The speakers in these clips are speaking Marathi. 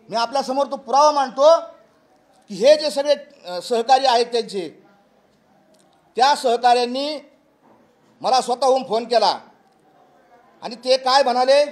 मी आपल्या समोर तो पुरावा मांडतो की हे जे सगळे सहकारी आहेत त्यांचे, त्या सहकाऱ्यांनी मला स्वतःहून फोन केला आणि ते काय म्हणाले,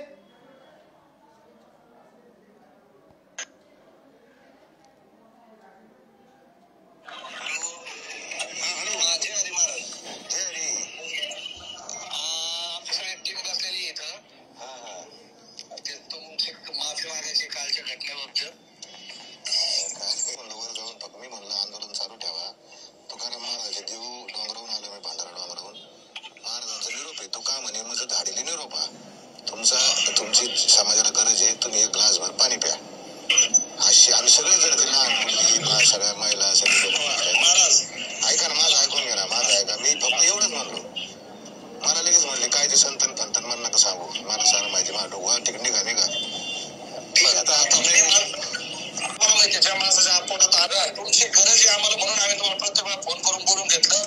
तुमची समाजाला गरज आहे, तुम्ही एक ग्लासभर पाणी प्या. अशी आम्ही सगळे जण लहान मुली, सगळ्या महिला, सगळे महाराज ऐका ना, माझं ऐकून घ्या ना, माझं ऐका. मी फक्त एवढंच म्हणलो. मला लगेच म्हणले काय ते संतन फंतन मला नका सांगू, मला सांग माहिती माझं डोकं ठीक निघा आता मला माहिती ज्या माणसाच्या पोटात आलं तुमची गरज आहे आम्हाला, म्हणून आम्ही तुम्हाला प्रत्येक फोन करून बोलून घेतलं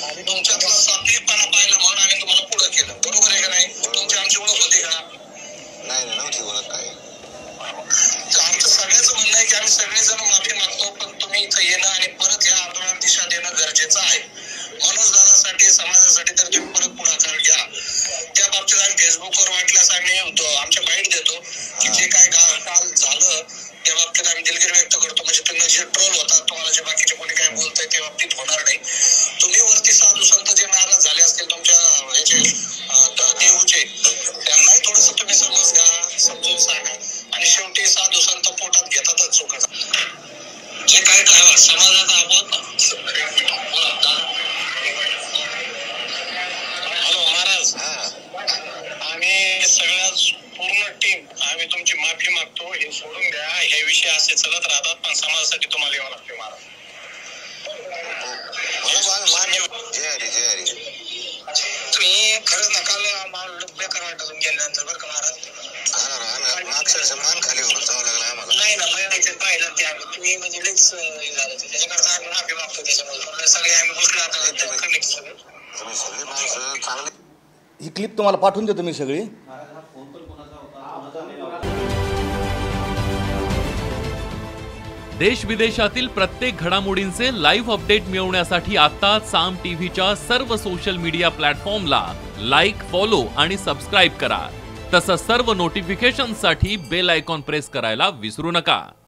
आणि तुमच्यातला सात्विकपणा पाहिलं म्हणून आम्ही तुम्हाला पुढे केलं. बरोबर आहे का नाही? तुमची आमची ओळख होती का? नाही नव्हती ओळख. काय आमचं सगळ्याचं म्हणणं आहे की आम्ही सगळेजण माफी मागतो, पण तुम्ही इथं येणं आणि परत या आंदोलनाला दिशा देणं गरजेचं आहे. मनोज दादासाठी, समाजासाठी तर तुम्ही परत पुढाकार घ्या. त्या बाबतीत आम्ही फेसबुकवर वाटल्यास आम्ही आमच्या बाईट देतो की जे काय काल झालं त्या बाबतीत आम्ही दिलगिरी व्यक्त करतो. म्हणजे तुम्ही जे ट्रोल होतात, तुम्हाला जे बाकीचे कोणी काय बोलताय त्या बाबतीत होणार नाही. तुम्ही वरती साधू संत जे नाराज झाले असतील तुमच्या ह्याचे देऊचे, त्यांनाही थोडस तुम्ही समज घ्या, समजून सांगा. आणि शेवटी साधू संत पोटात घेतातच चुका. जे काय काय समाजात आपण हॅलो महाराज, आम्ही सगळ्या पूर्ण टीम आम्ही तुमची माफी मागतो. हे सोडून द्या, हे विषय असे चलत राहतात, पण समाजासाठी तुम्हाला यावं लागते महाराज. जय हरी जय हरी. तुम्ही खरंच नकाल बेकार वाटून गेल्यानंतर बरं का महाराज, अक्षरशः मान खाली करून जावं लागलं आम्हाला. नाही ना महिन्याचे पाहिलं ते आम्ही, तुम्ही म्हणजे लईच झालं त्याच्याकरता आम्ही माफी मागतो. त्याच्यामुळे सगळे आम्ही बसलो आता तुम्ही सगळी माणसं चांगली. ही क्लिप तुम्हाला पाठवून देतो मी सगळी. देश विदेशातील प्रत्येक घडामोडींचे लाईव्ह अपडेट मिळवण्यासाठी आता साम टीव्हीच्या सर्व सोशल मीडिया प्लॅटफॉर्मला लाईक, फॉलो आणि सबस्क्राईब करा. तसंच सर्व नोटिफिकेशनसाठी बेल आयकॉन प्रेस करायला विसरू नका.